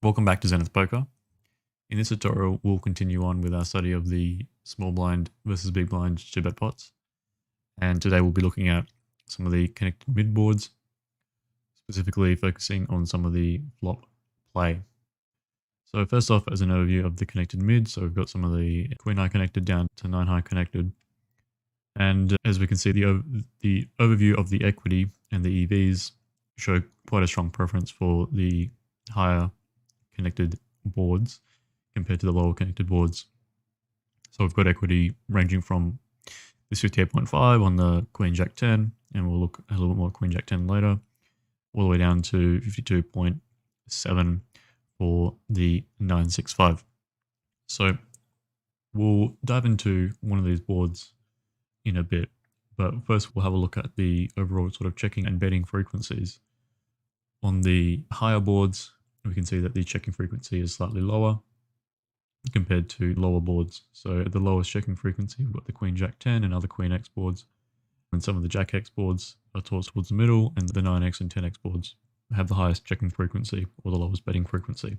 Welcome back to Zenith Poker. In this tutorial, we'll continue on with our study of the small blind versus big blind 2-bet pots. And today we'll be looking at some of the connected mid boards, specifically focusing on some of the flop play. So first off, as an overview of the connected mid, so we've got some of the queen high connected down to 9 high connected. And as we can see, the overview of the equity and the EVs show quite a strong preference for the higher connected boards compared to the lower connected boards. So we've got equity ranging from this 58.5 on the Queen Jack 10, and we'll look a little bit more at Queen Jack 10 later, all the way down to 52.7 for the 965. So we'll dive into one of these boards in a bit, but first we'll have a look at the overall sort of checking and betting frequencies. On the higher boards, we can see that the checking frequency is slightly lower compared to lower boards. So at the lowest checking frequency, we've got the Queen Jack 10 and other Queen X boards, and some of the Jack X boards are towards the middle, and the 9X and 10X boards have the highest checking frequency or the lowest betting frequency.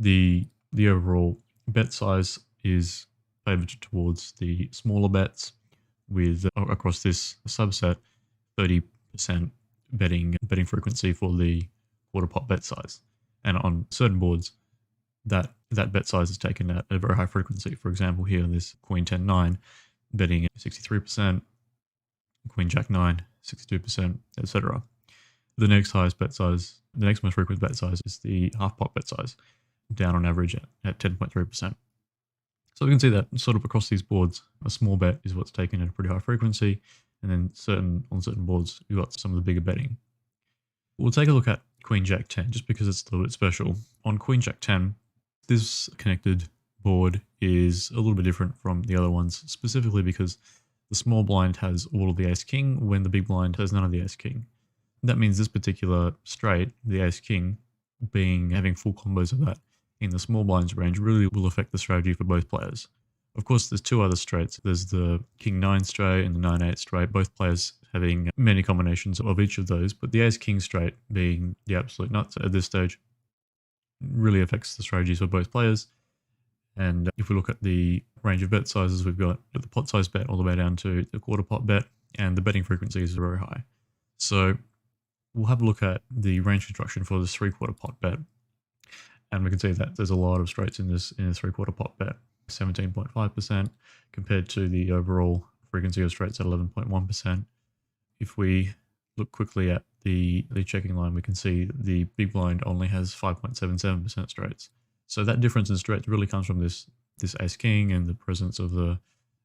The overall bet size is favored towards the smaller bets, with across this subset 30% betting frequency for the quarter pot bet size. And on certain boards, that bet size is taken at a very high frequency. For example, here in this Queen 10-9, betting at 63%, Queen Jack 9, 62%, etc. The next highest bet size, the next most frequent bet size is the half pot bet size, down on average at 10.3%. So we can see that sort of across these boards, a small bet is what's taken at a pretty high frequency, and then on certain boards, you've got some of the bigger betting. We'll take a look at Queen Jack 10, just because it's a little bit special. On Queen Jack 10, this connected board is a little bit different from the other ones, specifically because the small blind has all of the ace king when the big blind has none of the ace king. That means this particular straight, the ace king, having full combos of that in the small blind's range, really will affect the strategy for both players. Of course, there's two other straights. There's the King 9 straight and the 9-8 straight, both players having many combinations of each of those, but the Ace King straight being the absolute nuts at this stage really affects the strategies for both players. And if we look at the range of bet sizes, we've got the pot size bet all the way down to the quarter pot bet, and the betting frequencies are very high. So we'll have a look at the range construction for this 3/4 pot bet. And we can see that there's a lot of straights in this 3/4 pot bet, 17.5% compared to the overall frequency of straights at 11.1%. If we look quickly at the checking line, we can see the big blind only has 5.77% straights. So that difference in straights really comes from this ace king and the presence of the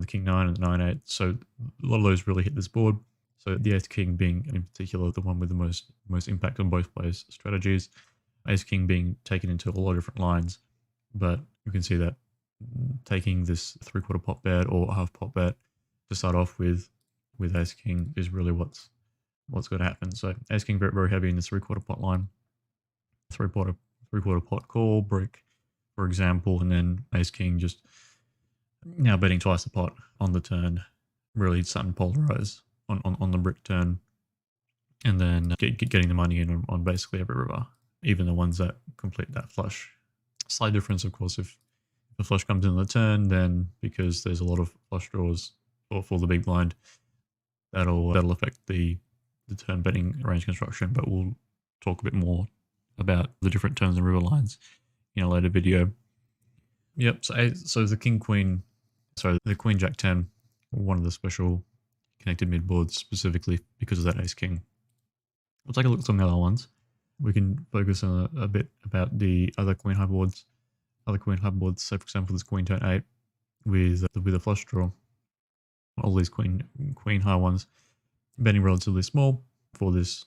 King 9 and the 9-8. So a lot of those really hit this board. So the ace king being in particular the one with the most impact on both players' strategies. Ace king being taken into a lot of different lines, but you can see that taking this 3/4 pot bet or half pot bet to start off with ace king is really what's going to happen. So ace king very, very heavy in this 3/4 pot line, 3/4 pot call brick, for example, and then ace king just now betting twice the pot on the turn, really starting to polarize on the brick turn, and then getting the money in on basically every river, even the ones that complete that flush. Slight difference, of course, if the flush comes in on the turn, then because there's a lot of flush draws for the big blind, that'll affect the turn betting range construction. But we'll talk a bit more about the different turns and river lines in a later video. Yep. So the the Queen Jack 10, one of the special connected mid boards specifically because of that ace king. We'll take a look at some of the other ones. We can focus on a bit about the other queen high boards. So for example, this Queen 10-8 with a flush draw. All these queen high ones betting relatively small for this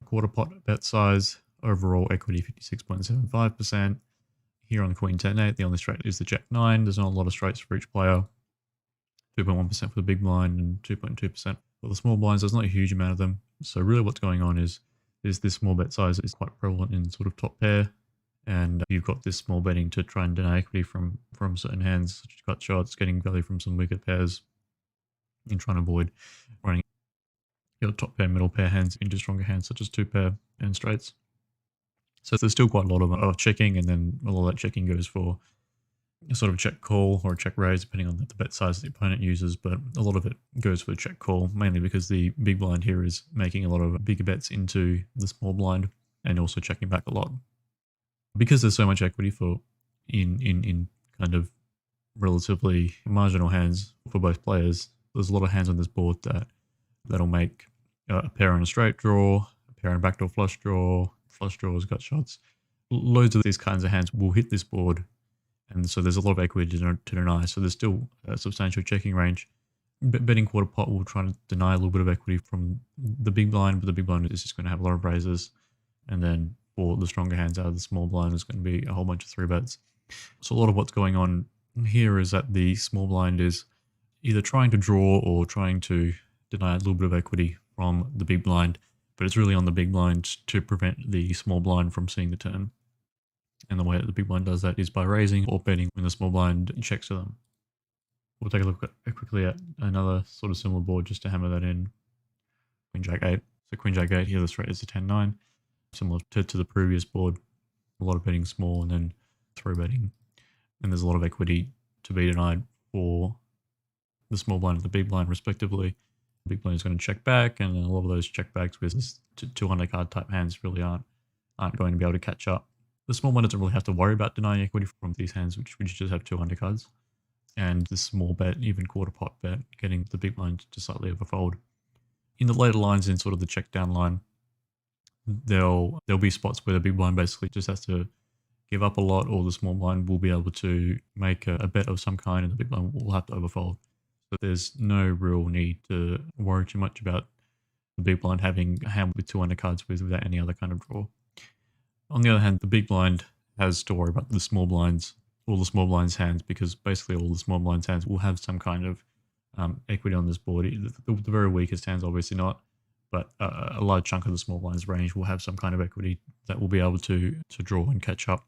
quarter pot bet size. Overall equity 56.75%. Here on the Queen 10-8, the only straight is the Jack 9. There's not a lot of straights for each player. 2.1% for the big blind and 2.2% for the small blinds. There's not a huge amount of them. So really what's going on is this small bet size is quite prevalent in sort of top pair, and you've got this small betting to try and deny equity from certain hands, such as gut shots, getting value from some weaker pairs, and trying to avoid running your top pair, middle pair hands into stronger hands such as 2-pair and straights. So there's still quite a lot of checking, and then a lot of that checking goes for a sort of check call or a check raise, depending on the bet size the opponent uses. But a lot of it goes for the check call, mainly because the big blind here is making a lot of bigger bets into the small blind and also checking back a lot. Because there's so much equity for in kind of relatively marginal hands for both players, there's a lot of hands on this board that'll make a pair and a straight draw, a pair and a backdoor flush draws, gut shots. Loads of these kinds of hands will hit this board, and so there's a lot of equity to deny. So there's still a substantial checking range. Betting quarter pot will try to deny a little bit of equity from the big blind, but the big blind is just going to have a lot of raises. And then for the stronger hands out of the small blind, there's going to be a whole bunch of 3-bets. So a lot of what's going on here is that the small blind is either trying to draw or trying to deny a little bit of equity from the big blind, but it's really on the big blind to prevent the small blind from seeing the turn. And the way that the big blind does that is by raising or betting when the small blind checks to them. We'll take a look quickly at another sort of similar board just to hammer that in. Queen Jack 8. So Queen Jack 8 here, the straight is a 10-9. Similar to the previous board. A lot of betting small and then 3-betting. And there's a lot of equity to be denied for the small blind and the big blind respectively. The big blind is going to check back, and a lot of those check backs with 2 undercard type hands really aren't going to be able to catch up. The small blind doesn't really have to worry about denying equity from these hands, which just have 2 undercards. And this small bet, even quarter pot bet, getting the big blind to slightly overfold. In the later lines, in sort of the check down line, there'll be spots where the big blind basically just has to give up a lot, or the small blind will be able to make a bet of some kind, and the big blind will have to overfold. So there's no real need to worry too much about the big blind having a hand with 2 undercards without any other kind of draw. On the other hand, the big blind has to worry about the small blinds, all the small blinds hands, because basically all the small blinds hands will have some kind of equity on this board. The very weakest hands obviously not, but a large chunk of the small blinds range will have some kind of equity that will be able to draw and catch up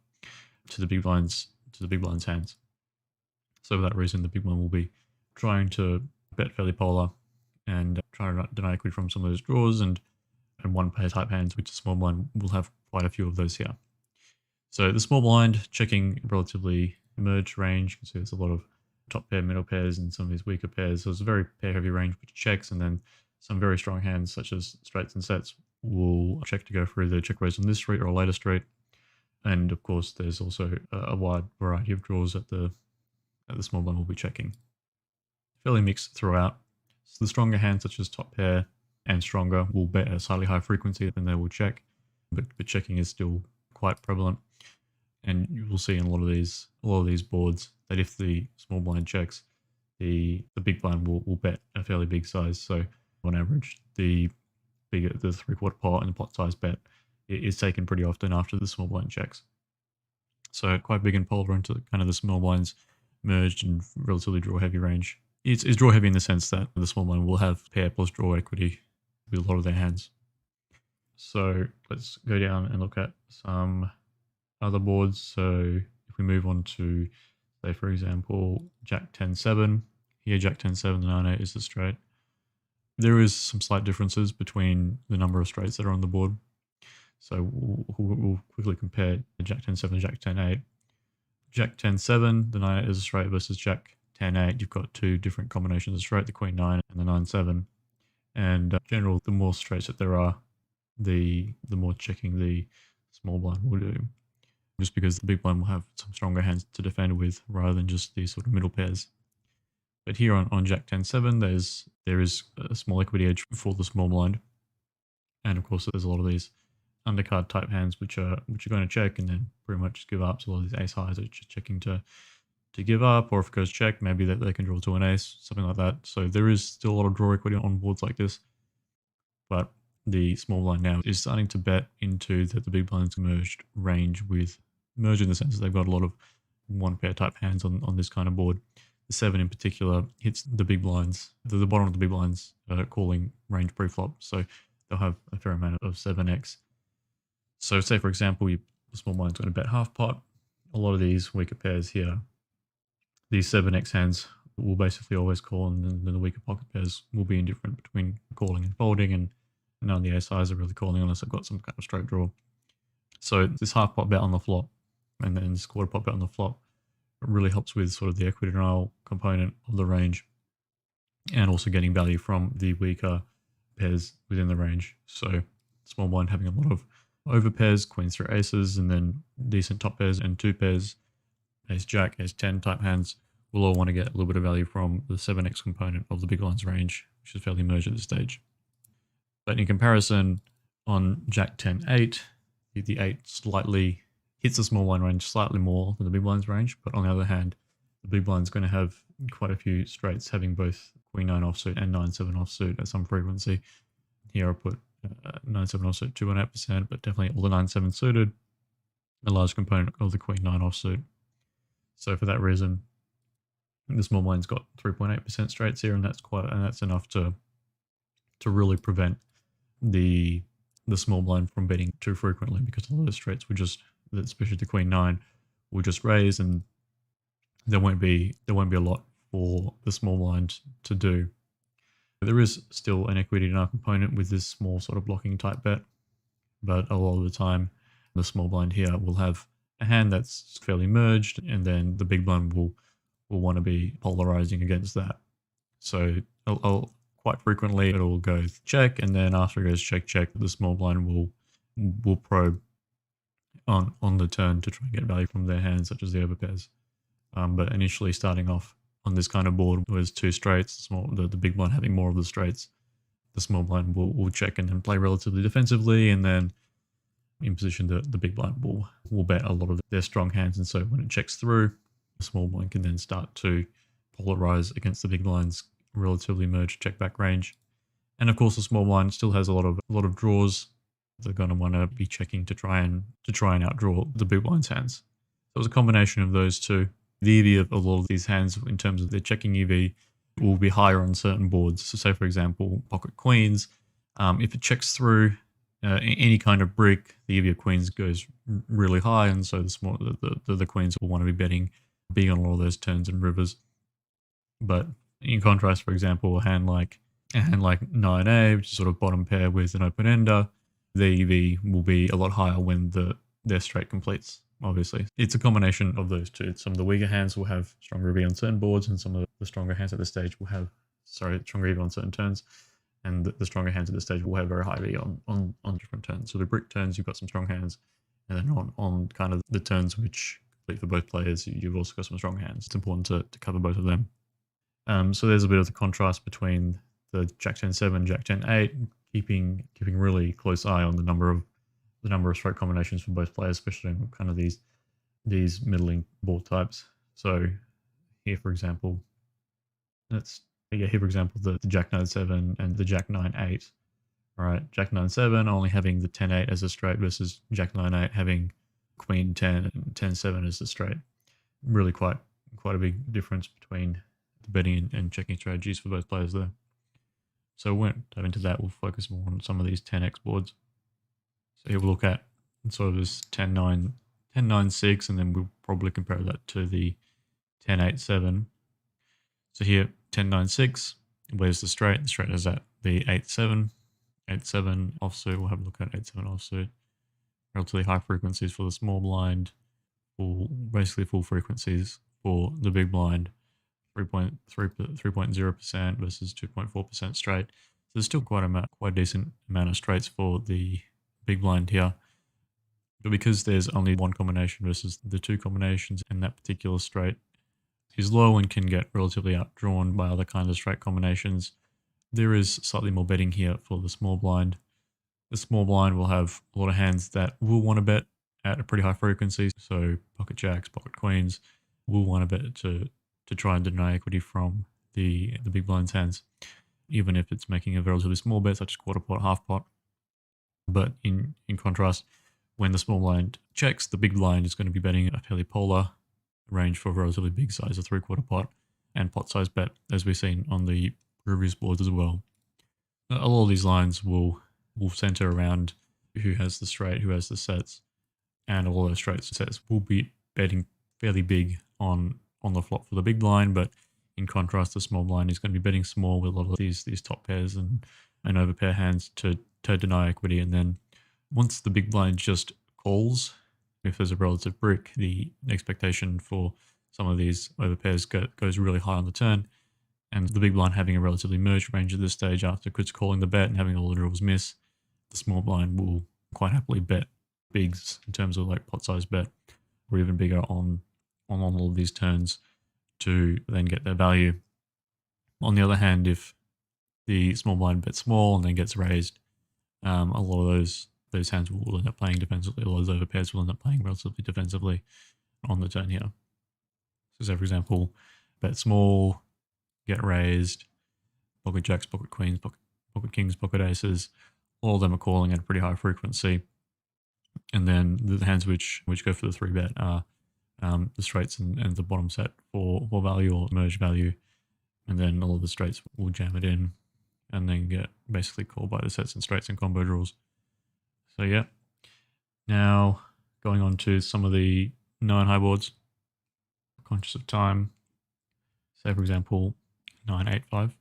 to the big blinds hands. So for that reason, the big blind will be trying to bet fairly polar and trying to deny equity from some of those draws and one pair type hands, which the small blind will have quite a few of those here. So the small blind checking relatively merged range. You can see there's a lot of top pair, middle pairs, and some of these weaker pairs. So it's a very pair heavy range which checks, and then some very strong hands such as straights and sets will check to go for either check raise on this street or a later street. And of course, there's also a wide variety of draws that the small blind will be checking. Fairly mixed throughout. So the stronger hands such as top pair and stronger will bet at a slightly higher frequency than they will check, but checking is still quite prevalent. And you will see in a lot of these boards that if the small blind checks, the big blind will bet a fairly big size. So on average, the 3/4 pot and the pot size bet is taken pretty often after the small blind checks. So quite big and polar into kind of the small blinds merged and relatively draw heavy range. It's draw heavy in the sense that the small blind will have pair plus draw equity with a lot of their hands. So let's go down and look at some other boards. So if we move on to, say for example, Jack 10-7. Here Jack 10-7, the 9-8 is the straight. There is some slight differences between the number of straights that are on the board. So we'll quickly compare Jack 10-7 and Jack 10-8. Jack 10-7, the 9-8 is a straight, versus Jack 10-8. You've got 2 different combinations of straight, the Queen 9 and the 9-7. And in general, the more straights that there are, the more checking the small blind will do. Just because the big blind will have some stronger hands to defend with rather than just these sort of middle pairs. But here on Jack 10-7, there is a small equity edge for the small blind. And of course, there's a lot of these undercard type hands which are going to check and then pretty much just give up. So a lot of these ace highs are just checking to give up, or if it goes check, maybe that they can draw to an ace, something like that. So there is still a lot of draw equity on boards like this. But the small blind now is starting to bet into the big blind's merged range with merged in the sense that they've got a lot of 1 pair type hands on this kind of board. The 7 in particular hits the big blinds, the bottom of the big blinds calling range preflop. So they'll have a fair amount of 7x. So say for example, the small blind's going to bet half pot. A lot of these weaker pairs here, these 7x hands will basically always call, and then the weaker pocket pairs will be indifferent between calling and folding, and none of the ace highs are really calling unless they've got some kind of straight draw. So this half pot bet on the flop and then this quarter pot bet on the flop really helps with sort of the equity denial component of the range, and also getting value from the weaker pairs within the range. So small blind having a lot of over pairs, queens through aces, and then decent top pairs and two pairs, ace jack, ace 10 type hands, will all want to get a little bit of value from the 7x component of the big blinds range, which is fairly merged at this stage. But in comparison, on jack 10 8, the 8 slightly hits the small blind range slightly more than the big blinds range, but on the other hand, the big blind's going to have quite a few straights having both queen 9 offsuit and 9 7 offsuit at some frequency. Here I put 9 7 offsuit 2.8%, but definitely all the 9 7 suited, a large component of the queen 9 offsuit. So for that reason, the small blind's got 3.8% straights here, and that's enough to really prevent the small blind from betting too frequently, because a lot of the straights would just, especially the queen 9, will just raise, and there won't be a lot for the small blind to do. There is still an equity denial component with this small sort of blocking type bet, but a lot of the time the small blind here will have a hand that's fairly merged, and then the big blind will want to be polarizing against that. So quite frequently it'll go check, and then after it goes check check, the small blind will probe on the turn to try and get value from their hands, such as the overpairs. But initially starting off on this kind of board was two straights, the big blind having more of the straights, the small blind will check and then play relatively defensively, and then in position the big blind will bet a lot of their strong hands, and so when it checks through, the small blind can then start to polarize against the big blind's relatively merged check back range. And of course the small blind still has a lot of draws. They're going to want to be checking to try and outdraw the big blind's hands. So it was a combination of those two. The EV of a lot of these hands in terms of their checking EV will be higher on certain boards. So say for example pocket queens, if it checks through any kind of brick, the EV of queens goes really high, and so the queens will want to be betting big on a lot of those turns and rivers. But in contrast, for example, a hand like 9A, which is sort of bottom pair with an open ender, the EV will be a lot higher when their straight completes. Obviously, it's a combination of those two. Some of the weaker hands will have stronger EV on certain boards, and some of the stronger hands at this stage will have stronger EV on certain turns, and the stronger hands at this stage will have very high EV on different turns. So the brick turns, you've got some strong hands, and then on kind of the turns which complete for both players, you've also got some strong hands. It's important to cover both of them. So there's a bit of the contrast between the Jack 10-7, Jack 10-8, keeping really close eye on the number of stroke combinations for both players, especially in kind of these middling board types. So here, for example, the Jack 9-7 and the Jack 9-8. All right, Jack 9-7 only having the 10-8 as a straight versus Jack 9-8 having Queen 10 and 10-7 as the straight. Really quite a big difference between the betting and checking strategies for both players there. So we won't dive into that. We'll focus more on some of these 10x boards. So here we'll look at sort of this 10-9, 10-9-6, and then we'll probably compare that to the 10-8-7. So here, 10-9-6, where's the straight? The straight is at the 8-7, 8-7 offsuit. We'll have a look at 8-7 offsuit. Relatively high frequencies for the small blind, basically full frequencies for the big blind, 3.0% versus 2.4% straight. So there's still quite a decent amount of straights for the big blind here. But because there's only one combination versus the two combinations, and that particular straight is low and can get relatively outdrawn by other kinds of straight combinations, there is slightly more betting here for the small blind. The small blind will have a lot of hands that will want to bet at a pretty high frequency. So pocket jacks, pocket queens will want to bet to try and deny equity from the big blind's hands, even if it's making a relatively small bet such as quarter pot, half pot. But in contrast, when the small blind checks, the big blind is going to be betting a fairly polar range for a relatively big size of 3/4 pot and pot size bet, as we've seen on the previous boards as well. A lot of these lines will center around who has the straight, who has the sets, and all those straight sets will be betting fairly big on the flop for the big blind. But in contrast, the small blind is going to be betting small with a lot of these top pairs and overpair hands to deny equity. And then once the big blind just calls. If there's a relative brick, the expectation for some of these overpairs goes really high on the turn. And the big blind having a relatively merged range at this stage after quits calling the bet and having all the draws miss, the small blind will quite happily bet bigs in terms of like pot size bet, or even bigger on all of these turns to then get their value. On the other hand, if the small blind bets small and then gets raised, a lot of those hands will end up playing defensively. A lot of those overpairs will end up playing relatively defensively on the turn here. So say, for example, bet small, get raised, pocket jacks, pocket queens, pocket kings, pocket aces, all of them are calling at a pretty high frequency. And then the hands which go for the 3-bet are the straights and the bottom set for value or merge value. And then all of the straights will jam it in and then get basically called by the sets and straights and combo draws. So yeah. Now going on to some of the 9 high boards. Conscious of time. Say for example 985.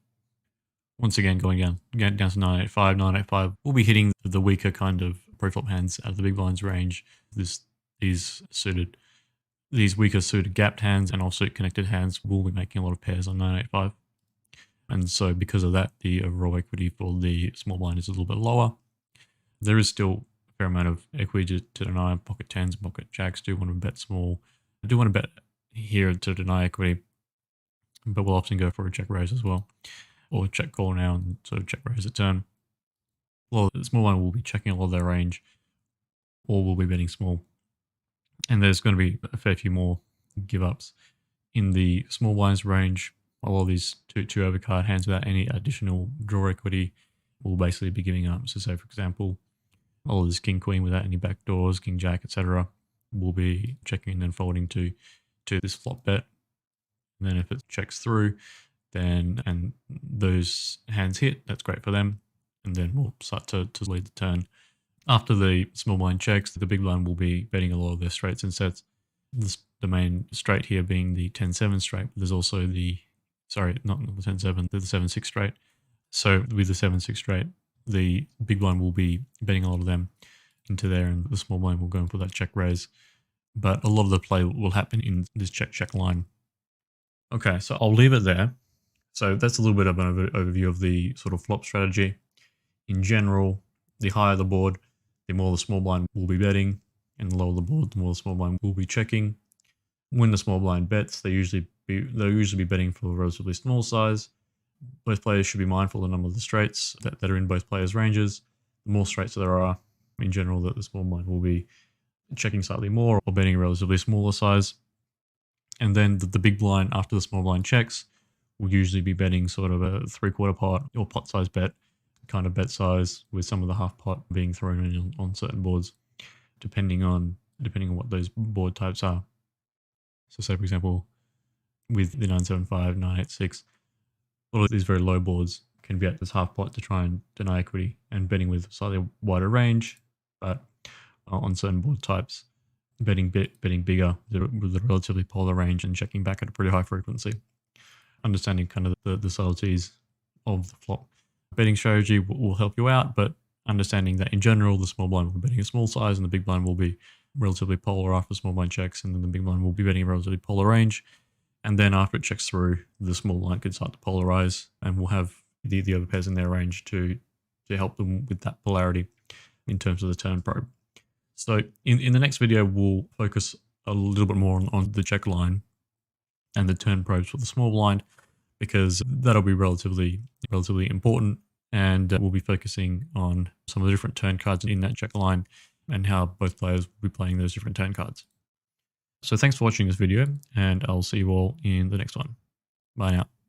Once again going down to 985. 985 will be hitting the weaker kind of preflop hands out of the big blind's range. These weaker suited gapped hands and offsuit connected hands will be making a lot of pairs on 985. And so because of that, the overall equity for the small blind is a little bit lower. There is still a fair amount of equity to deny. Pocket 10s and pocket jacks do want to bet small. I do want to bet here to deny equity, but we'll often go for a check raise as well, or check call now and sort of check raise a turn. Well, the small blind will be checking a lot of their range, or will be betting small. And there's going to be a fair few more give ups in the small blind's range. All of these two overcard hands without any additional draw equity will basically be giving up. So say for example, all of this king queen without any backdoors, king jack, etc., will be checking and then folding to this flop bet. And then if it checks through, then and those hands hit, that's great for them. And then we'll start to lead the turn. After the small blind checks, the big blind will be betting a lot of their straights and sets. The main straight here being the 10-7 straight. But there's also not the 10-7, the 7-6 straight. So with the 7-6 straight, the big blind will be betting a lot of them into there, and the small blind will go in for that check raise. But a lot of the play will happen in this check line. Okay, so I'll leave it there. So that's a little bit of an overview of the sort of flop strategy. In general, the higher the board, the more the small blind will be betting, and the lower the board, the more the small blind will be checking. When the small blind bets, they'll usually be betting for a relatively small size. Both players should be mindful of the number of the straights that are in both players' ranges. The more straights there are, in general, that the small blind will be checking slightly more or betting a relatively smaller size. And then the big blind, after the small blind checks, will usually be betting sort of a 3/4 pot or pot size bet kind of bet size, with some of the half pot being thrown in on certain boards, depending on what those board types are. So say for example, with the 975, 986, a lot of these very low boards can be at this half pot to try and deny equity and betting with slightly wider range, but on certain board types, betting bigger with a relatively polar range and checking back at a pretty high frequency. Understanding kind of the subtleties of the flop betting strategy will help you out, but understanding that in general, the small blind will be betting a small size and the big blind will be relatively polar after small blind checks, and then the big blind will be betting a relatively polar range. And then after it checks through, the small blind can start to polarize and will have the overpairs in their range to help them with that polarity in terms of the turn probe. So in the next video, we'll focus a little bit more on the check line and the turn probes for the small blind, because that'll be relatively important, and we'll be focusing on some of the different turn cards in that check line and how both players will be playing those different turn cards. So thanks for watching this video, and I'll see you all in the next one. Bye now.